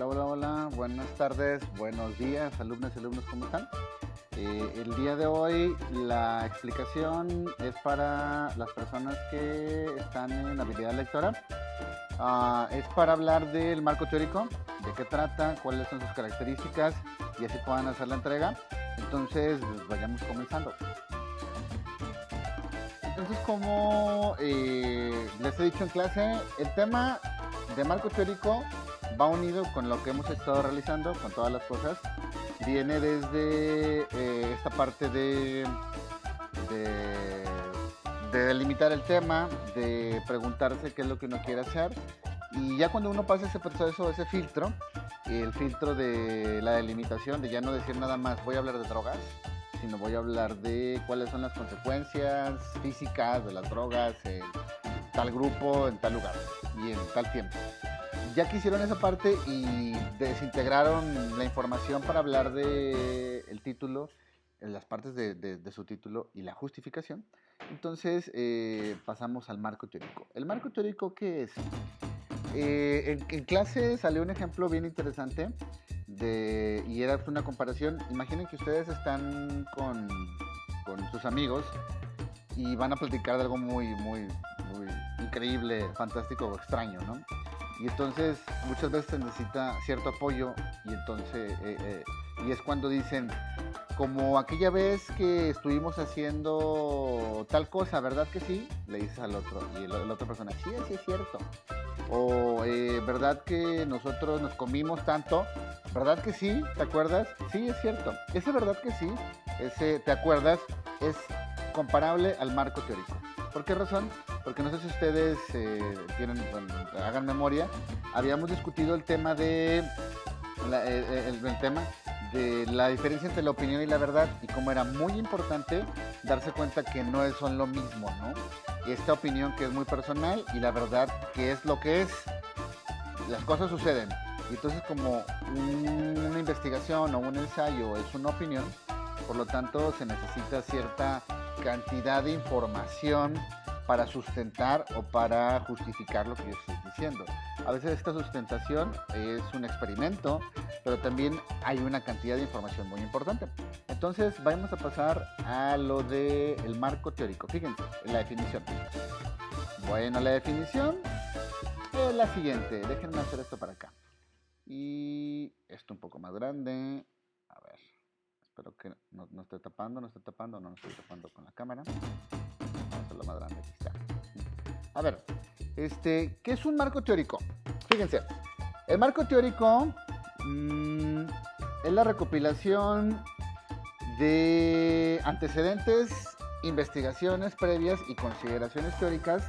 Hola, hola, hola, buenas tardes, buenos días, alumnas y alumnos, ¿cómo están? El día de hoy la explicación es para las personas que están en habilidad lectora. Es para hablar del marco teórico, de qué trata, cuáles son sus características y así puedan hacer la entrega. Entonces, pues, vayamos comenzando. Entonces, como les he dicho en clase, el tema de marco teórico va unido con lo que hemos estado realizando, con todas las cosas. Viene desde esta parte de, de delimitar el tema, de preguntarse qué es lo que uno quiere hacer. Y ya cuando uno pasa ese proceso, ese filtro, el filtro de la delimitación, de ya no decir nada más, voy a hablar de drogas, sino voy a hablar de cuáles son las consecuencias físicas de las drogas en tal grupo, en tal lugar y en tal tiempo. Ya que hicieron esa parte y desintegraron la información para hablar de el título, las partes de su título y la justificación, entonces pasamos al marco teórico. ¿El marco teórico qué es? En clase salió un ejemplo bien interesante y era una comparación. Imaginen que ustedes están con sus amigos y van a platicar de algo muy increíble, fantástico o extraño, ¿no? Y entonces muchas veces se necesita cierto apoyo y entonces y es cuando dicen, como aquella vez que estuvimos haciendo tal cosa, ¿verdad que sí? Le dices al otro y la otra persona, sí, sí es cierto. O ¿verdad que nosotros nos comimos tanto? ¿Verdad que sí? ¿Te acuerdas? Sí, es cierto. Ese verdad que sí, ese ¿te acuerdas? Es comparable al marco teórico. ¿Por qué razón? Porque no sé si ustedes hagan memoria, habíamos discutido el tema el tema de la diferencia entre la opinión y la verdad y cómo era muy importante darse cuenta que no son lo mismo, ¿no? Esta opinión que es muy personal y la verdad que es lo que es. Las cosas suceden. Y entonces como una investigación o un ensayo es una opinión, por lo tanto se necesita cierta cantidad de información para sustentar o para justificar lo que yo estoy diciendo. A veces esta sustentación es un experimento, pero también hay una cantidad de información muy importante. Entonces vamos a pasar a lo del marco teórico. Fíjense, la definición. Bueno, la definición es la siguiente. Déjenme hacer esto para acá. Y esto un poco más grande. A ver, espero que no esté tapando, no estoy tapando con la cámara. Vamos a hacerlo más grande, aquí está. A ver, ¿qué es un marco teórico? Fíjense, el marco teórico es la recopilación de antecedentes, investigaciones previas y consideraciones teóricas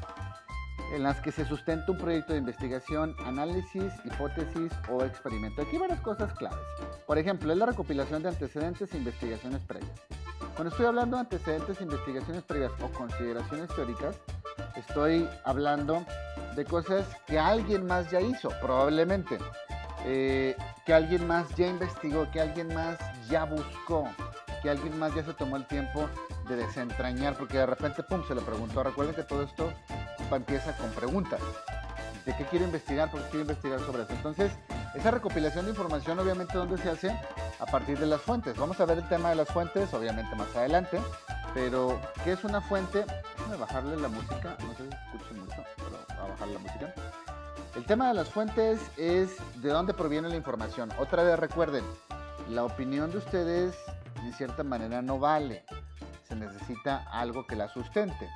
en las que se sustenta un proyecto de investigación, análisis, hipótesis o experimento. Aquí hay varias cosas claves. Por ejemplo, es la recopilación de antecedentes e investigaciones previas. Cuando estoy hablando de antecedentes, investigaciones previas o consideraciones teóricas, estoy hablando de cosas que alguien más ya hizo, probablemente. Que alguien más ya investigó, que alguien más ya buscó, que alguien más ya se tomó el tiempo de desentrañar, porque de repente, pum, se lo preguntó. Recuerden que todo esto empieza con preguntas. ¿De qué quiero investigar? ¿Por qué quiero investigar sobre eso? Entonces, esa recopilación de información, obviamente, ¿dónde se hace? A partir de las fuentes. Vamos a ver el tema de las fuentes, obviamente, más adelante. Pero, ¿qué es una fuente? Déjame bajarle la música. No sé si se escucha mucho, pero voy a bajarle la música. El tema de las fuentes es de dónde proviene la información. Otra vez recuerden, la opinión de ustedes, de cierta manera, no vale. Se necesita algo que la sustente.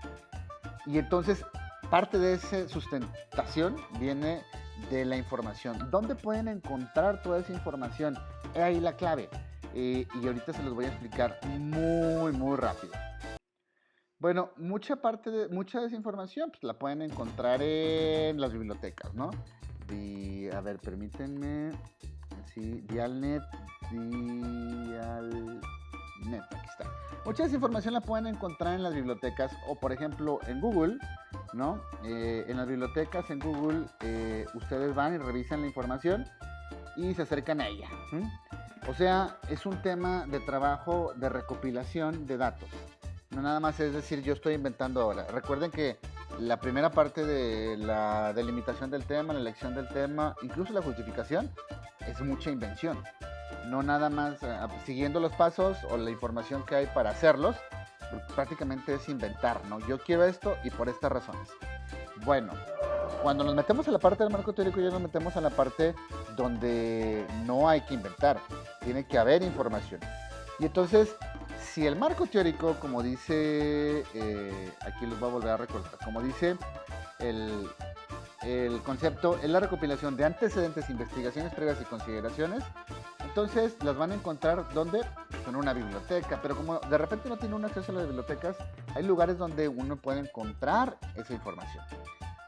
Y entonces, parte de esa sustentación viene de la información. ¿Dónde pueden encontrar toda esa información? Es ahí la clave. Y ahorita se los voy a explicar muy rápido. Bueno, mucha de esa información pues, la pueden encontrar en las bibliotecas, ¿no? A ver, permítanme. Sí, Dialnet, aquí está. Mucha de esa información la pueden encontrar en las bibliotecas o, por ejemplo, en Google, ¿no? En las bibliotecas, en Google, ustedes van y revisan la información y se acercan a ella. O sea, es un tema de trabajo de recopilación de datos. No nada más es decir, yo estoy inventando ahora. Recuerden que la primera parte de la delimitación del tema, la elección del tema, incluso la justificación, es es mucha invención. No nada más siguiendo los pasos o la información que hay para hacerlos, prácticamente es inventar, ¿no? Yo quiero esto y por estas razones. Bueno, cuando nos metemos a la parte del marco teórico, ya nos metemos a la parte donde no hay que inventar, tiene que haber información. Y entonces, si el marco teórico, como dice, aquí los voy a volver a recordar, como dice el concepto, es la recopilación de antecedentes, investigaciones previas y consideraciones, entonces las van a encontrar ¿dónde? Pues en una biblioteca, pero como de repente no tiene un acceso a las bibliotecas, hay lugares donde uno puede encontrar esa información.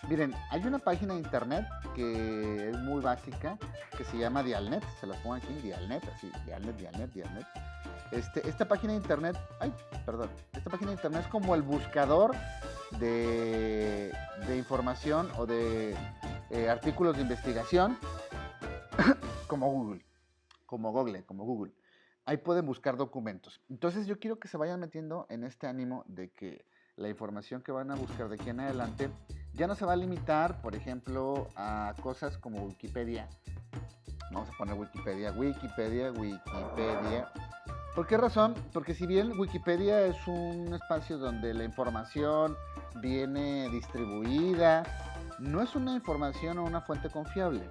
Miren, hay una página de internet que es muy básica, que se llama Dialnet, se las pongo aquí, Dialnet, así, Dialnet. Esta página de internet, esta página de internet es como el buscador de información o de artículos de investigación, como Google. Ahí pueden buscar documentos. Entonces yo quiero que se vayan metiendo en este ánimo de que la información que van a buscar de aquí en adelante ya no se va a limitar, por ejemplo, a cosas como Wikipedia. Vamos a poner Wikipedia. ¿Por qué razón? Porque si bien Wikipedia es un espacio donde la información viene distribuida, no es una información o una fuente confiable,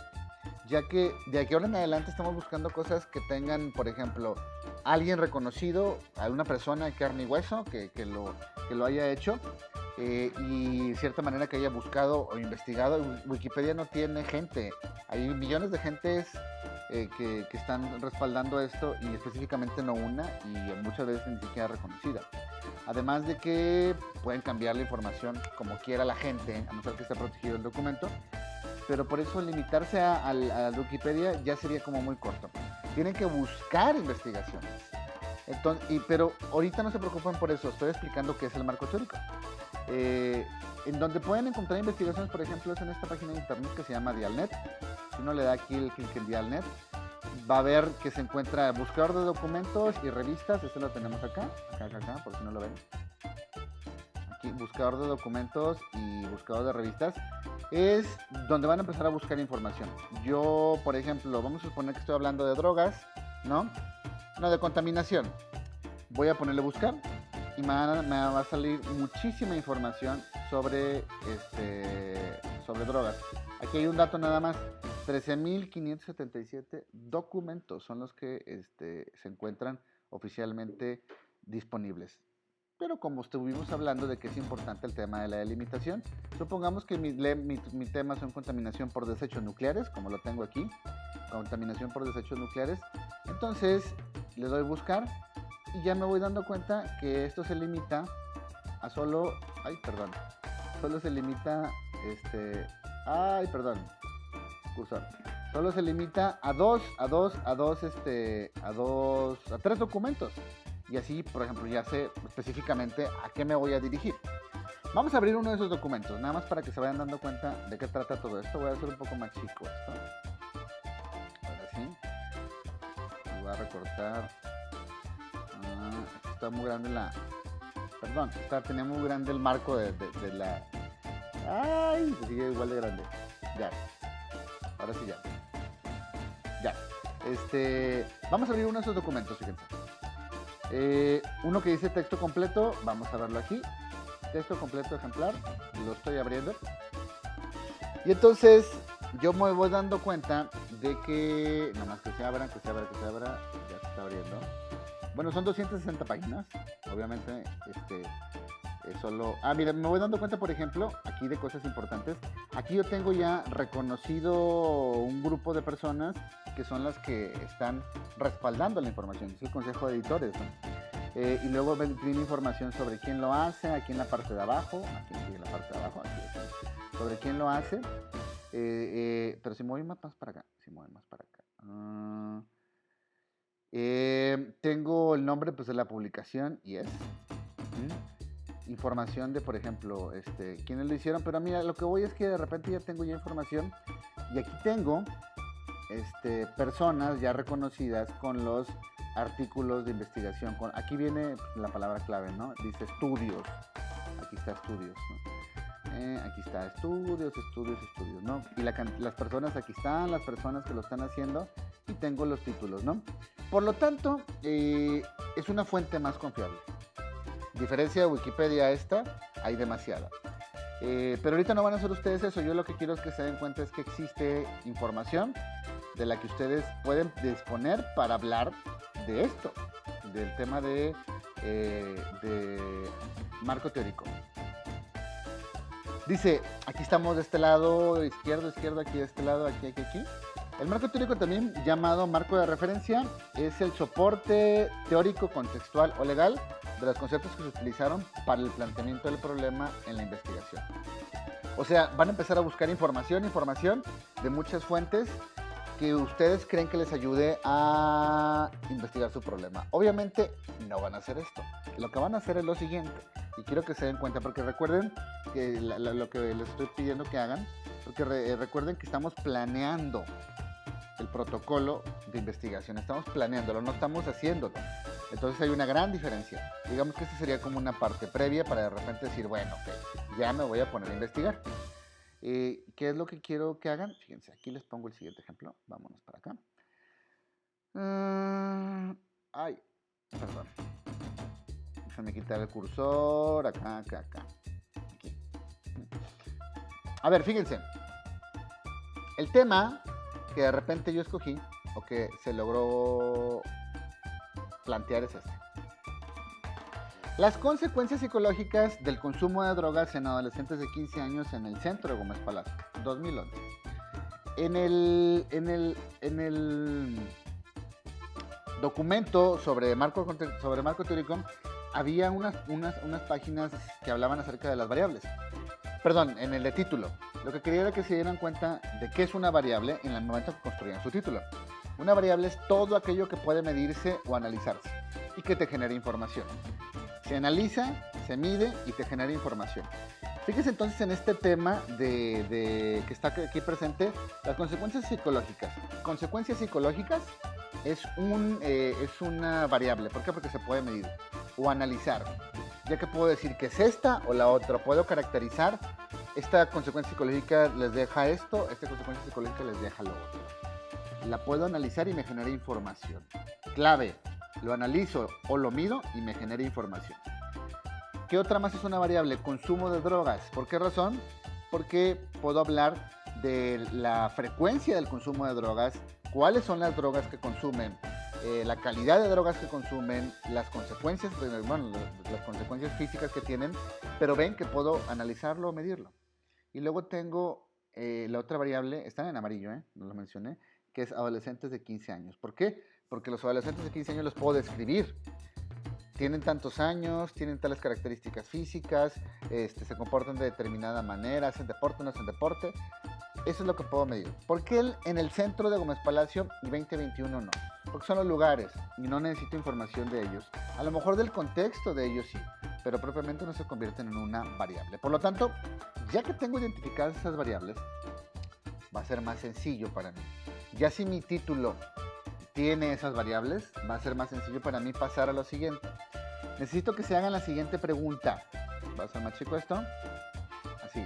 ya que de aquí ahora en adelante estamos buscando cosas que tengan, por ejemplo, alguien reconocido, alguna persona de carne y hueso que lo haya hecho, y de cierta manera que haya buscado o investigado. Wikipedia no tiene gente, hay millones de gentes que están respaldando esto, y específicamente no una, y muchas veces ni siquiera reconocida. Además de que pueden cambiar la información como quiera la gente, a no ser que esté protegido el documento, pero por eso limitarse a Wikipedia ya sería como muy corto. Tienen que buscar investigaciones. Entonces, pero ahorita no se preocupen por eso, estoy explicando qué es el marco teórico. En donde pueden encontrar investigaciones, por ejemplo, es en esta página de internet que se llama Dialnet. Si uno le da aquí el clic en Dialnet, va a ver que se encuentra buscador de documentos y revistas. Esto lo tenemos acá, por si no lo ven. Aquí, buscador de documentos y buscador de revistas. Es donde van a empezar a buscar información. Yo, por ejemplo, vamos a suponer que estoy hablando de drogas, ¿no? No, de contaminación. Voy a ponerle buscar y me va a salir muchísima información sobre drogas. Aquí hay un dato nada más. 13.577 documentos son los que se encuentran oficialmente disponibles. Pero como estuvimos hablando de que es importante el tema de la delimitación, supongamos que mi tema son contaminación por desechos nucleares, como lo tengo aquí, contaminación por desechos nucleares. Entonces le doy buscar y ya me voy dando cuenta que esto se limita a solo se limita cursor. Solo se limita a tres documentos. Y así, por ejemplo, ya sé específicamente a qué me voy a dirigir. Vamos a abrir uno de esos documentos, nada más para que se vayan dando cuenta de qué trata todo esto. Voy a hacer un poco más chico esto. Ahora sí. Y voy a recortar. Está muy grande tenía muy grande el marco de la... ¡Ay! Se sigue igual de grande. Ya. Ahora sí ya. Vamos a abrir uno de esos documentos, fíjense. Uno que dice texto completo, vamos a verlo aquí. Texto completo ejemplar, lo estoy abriendo. Y entonces yo me voy dando cuenta de que, nada más que se abra, ya se está abriendo. Bueno, son 260 páginas, obviamente, solo... mira, me voy dando cuenta, por ejemplo, aquí de cosas importantes. Aquí yo tengo ya reconocido un grupo de personas que son las que están respaldando la información, es el consejo de editores, ¿no? Y luego viene información sobre quién lo hace, aquí en la parte de abajo, sobre quién lo hace, pero si me voy más para acá, tengo el nombre pues de la publicación y información de, por ejemplo, quiénes lo hicieron, pero mira, lo que voy es que de repente ya tengo información y aquí tengo personas ya reconocidas con los artículos de investigación. Aquí viene la palabra clave, ¿no? Dice estudios. Aquí está estudios, ¿no? Aquí está estudios, ¿no? Y las personas, aquí están las personas que lo están haciendo y tengo los títulos, ¿no? Por lo tanto, es una fuente más confiable. Diferencia de Wikipedia esta, hay demasiada. Pero ahorita no van a hacer ustedes eso. Yo lo que quiero es que se den cuenta es que existe información de la que ustedes pueden disponer para hablar de esto, del tema de marco teórico. Dice, aquí estamos de este lado, izquierdo, aquí de este lado, aquí. El marco teórico, también llamado marco de referencia, es el soporte teórico, contextual o legal de los conceptos que se utilizaron para el planteamiento del problema en la investigación. O sea, van a empezar a buscar información de muchas fuentes que ustedes creen que les ayude a investigar su problema. Obviamente no van a hacer esto. Lo que van a hacer es lo siguiente, y quiero que se den cuenta, porque recuerden que lo que les estoy pidiendo que hagan, porque recuerden que estamos planeando el protocolo de investigación, estamos planeándolo, no estamos haciéndolo. Entonces hay una gran diferencia. Digamos que esta sería como una parte previa para de repente decir, bueno, ok, ya me voy a poner a investigar. ¿Qué es lo que quiero que hagan? Fíjense, aquí les pongo el siguiente ejemplo. Vámonos para acá. Ay, perdón. Déjame quitar el cursor. Acá. Aquí. A ver, fíjense. El tema que de repente yo escogí, o que se logró plantear, es este. Las consecuencias psicológicas del consumo de drogas en adolescentes de 15 años en el centro de Gómez Palacio, 2011. En el documento sobre marco teórico había unas páginas que hablaban acerca de las variables. Perdón, en el de título. Lo que quería era que se dieran cuenta de qué es una variable en el momento que construían su título. Una variable es todo aquello que puede medirse o analizarse y que te genere información. Se analiza, se mide y te genera información. Fíjense entonces en este tema que está aquí presente, las consecuencias psicológicas. Consecuencias psicológicas es una variable. ¿Por qué? Porque se puede medir o analizar. Ya que puedo decir que es esta o la otra. Puedo caracterizar, esta consecuencia psicológica les deja esto, esta consecuencia psicológica les deja lo otro. La puedo analizar y me genera información. Clave. Lo analizo o lo mido y me genera información. ¿Qué otra más es una variable? Consumo de drogas. ¿Por qué razón? Porque puedo hablar de la frecuencia del consumo de drogas, cuáles son las drogas que consumen, la calidad de drogas que consumen, las consecuencias, las consecuencias físicas que tienen, pero ven que puedo analizarlo o medirlo. Y luego tengo la otra variable, están en amarillo, no lo mencioné, que es adolescentes de 15 años. ¿Por qué? Porque los adolescentes de 15 años los puedo describir. Tienen tantos años, tienen tales características físicas, se comportan de determinada manera, hacen deporte, no hacen deporte. Eso es lo que puedo medir. ¿Por qué en el centro de Gómez Palacio y 2021 no? Porque son los lugares y no necesito información de ellos. A lo mejor del contexto de ellos sí, pero propiamente no se convierten en una variable. Por lo tanto, ya que tengo identificadas esas variables, va a ser más sencillo para mí. Ya si mi título tiene esas variables, va a ser más sencillo para mí pasar a lo siguiente. Necesito que se hagan la siguiente pregunta. ¿Va a ser más chico esto? Así.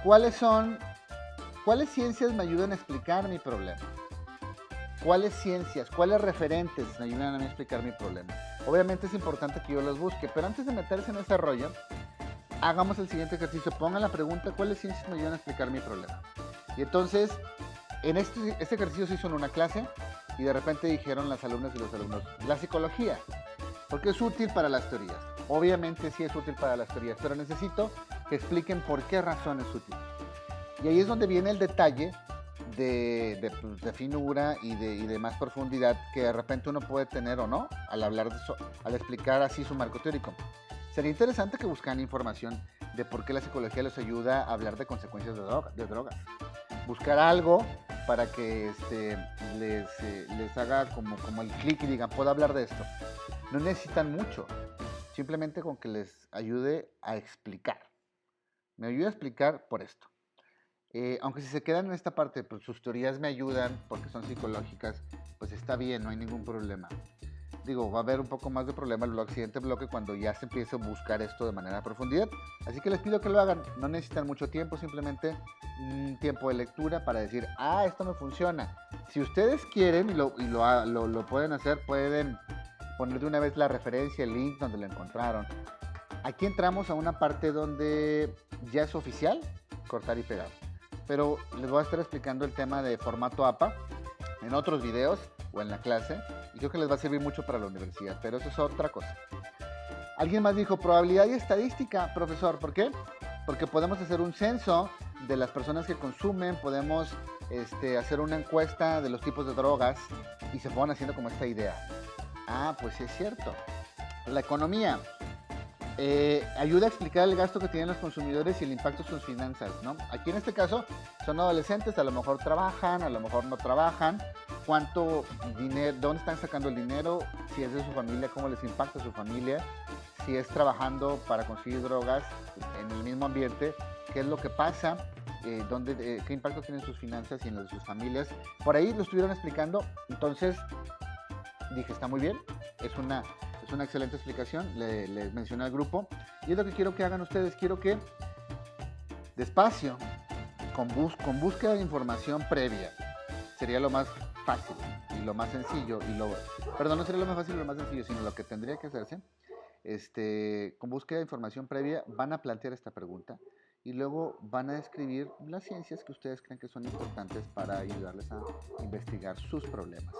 ¿Cuáles ciencias me ayudan a explicar mi problema? ¿Cuáles ciencias, cuáles referentes me ayudan a mí a explicar mi problema? Obviamente es importante que yo los busque, pero antes de meterse en ese rollo, hagamos el siguiente ejercicio. Pongan la pregunta, ¿cuáles ciencias me ayudan a explicar mi problema? Y entonces, en este ejercicio se hizo en una clase y de repente dijeron las alumnas y los alumnos, la psicología, porque es útil para las teorías. Obviamente sí es útil para las teorías, pero necesito que expliquen por qué razón es útil. Y ahí es donde viene el detalle de finura y de más profundidad que de repente uno puede tener o no al hablar de eso, al explicar así su marco teórico. Sería interesante que buscaran información de por qué la psicología les ayuda a hablar de consecuencias de drogas. Buscar algo para que les haga como el clic y digan, puedo hablar de esto. No necesitan mucho, simplemente con que les ayude a explicar. Me ayuda a explicar por esto. Aunque si se quedan en esta parte, pues sus teorías me ayudan porque son psicológicas, pues está bien, no hay ningún problema. Digo, va a haber un poco más de problema en el siguiente bloque cuando ya se empiece a buscar esto de manera a profundidad. Así que les pido que lo hagan, no necesitan mucho tiempo, simplemente un tiempo de lectura para decir, ah, esto me funciona. Si ustedes quieren y lo pueden hacer, pueden poner de una vez la referencia, el link donde lo encontraron. Aquí entramos a una parte donde ya es oficial cortar y pegar. Pero les voy a estar explicando el tema de formato APA en otros videos o en la clase. Y creo que les va a servir mucho para la universidad, pero eso es otra cosa. Alguien más dijo, probabilidad y estadística, profesor. ¿Por qué? Porque podemos hacer un censo de las personas que consumen, podemos hacer una encuesta de los tipos de drogas y se van haciendo como esta idea. Ah, pues sí es cierto. La economía ayuda a explicar el gasto que tienen los consumidores y el impacto en sus finanzas, ¿no? Aquí en este caso son adolescentes, a lo mejor trabajan, a lo mejor no trabajan, cuánto dinero, dónde están sacando el dinero, si es de su familia, cómo les impacta a su familia, si es trabajando para conseguir drogas en el mismo ambiente, qué es lo que pasa, qué impacto tienen sus finanzas y en las de sus familias. Por ahí lo estuvieron explicando, entonces dije, está muy bien, es una excelente explicación, le mencioné al grupo, y es lo que quiero que hagan ustedes, quiero que despacio, con búsqueda de información previa, sería lo más fácil y lo más sencillo, perdón, no sería lo más fácil y lo más sencillo, sino lo que tendría que hacerse, con búsqueda de información previa, van a plantear esta pregunta, y luego van a describir las ciencias que ustedes creen que son importantes para ayudarles a investigar sus problemas.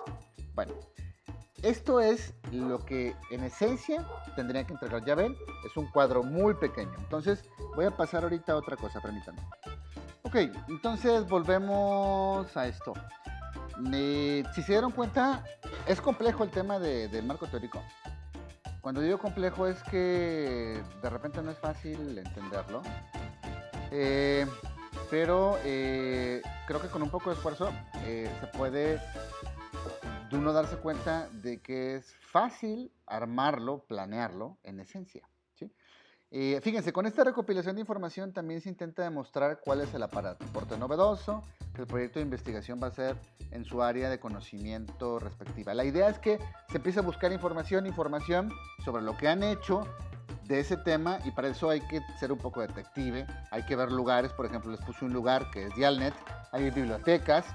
Bueno, esto es lo que en esencia tendrían que entregar. Ya ven, es un cuadro muy pequeño. Entonces voy a pasar ahorita a otra cosa, permítanme. Ok, entonces volvemos a esto. Si se dieron cuenta, es complejo el tema del marco teórico. Cuando digo complejo es que de repente no es fácil entenderlo. Pero creo que con un poco de esfuerzo se puede de uno darse cuenta de que es fácil armarlo, planearlo en esencia. ¿Sí? Fíjense, con esta recopilación de información también se intenta demostrar cuál es el aporte novedoso que el proyecto de investigación va a ser en su área de conocimiento respectiva. La idea es que se empiece a buscar información sobre lo que han hecho de ese tema, y para eso hay que ser un poco detective, hay que ver lugares. Por ejemplo, les puse un lugar que es Dialnet, hay bibliotecas,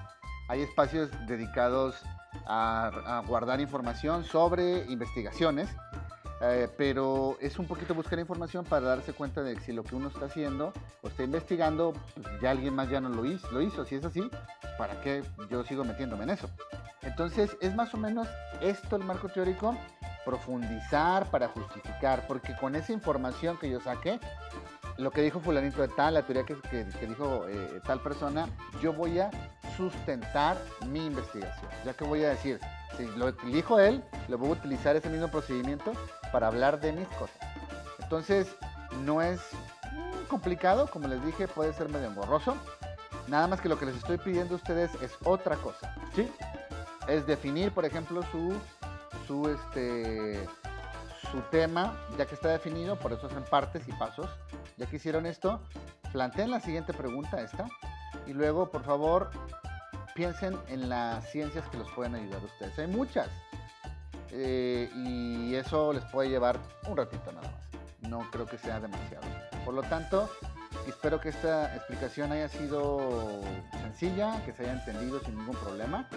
hay espacios dedicados a guardar información sobre investigaciones, pero es un poquito buscar información para darse cuenta de si lo que uno está haciendo o está investigando, pues ya alguien más ya no lo hizo. Si es así, ¿para qué yo sigo metiéndome en eso? Entonces es más o menos esto el marco teórico, profundizar para justificar, porque con esa información que yo saqué, lo que dijo fulanito de tal, la teoría que dijo tal persona, yo voy a sustentar mi investigación. Ya que voy a decir, si lo dijo él, lo voy a utilizar ese mismo procedimiento para hablar de mis cosas. Entonces, no es complicado, como les dije, puede ser medio engorroso. Nada más que lo que les estoy pidiendo a ustedes es otra cosa, ¿sí? Es definir, por ejemplo, su tema, ya que está definido, por eso hacen partes y pasos. Ya que hicieron esto, planteen la siguiente pregunta, y luego, por favor, piensen en las ciencias que los pueden ayudar a ustedes. Hay muchas, y eso les puede llevar un ratito nada más. No creo que sea demasiado. Por lo tanto, espero que esta explicación haya sido sencilla, que se haya entendido sin ningún problema.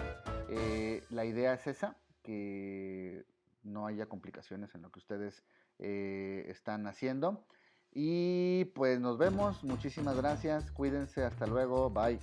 La idea es esa, que no haya complicaciones en lo que ustedes están haciendo. Y pues nos vemos, muchísimas gracias, cuídense, hasta luego, bye.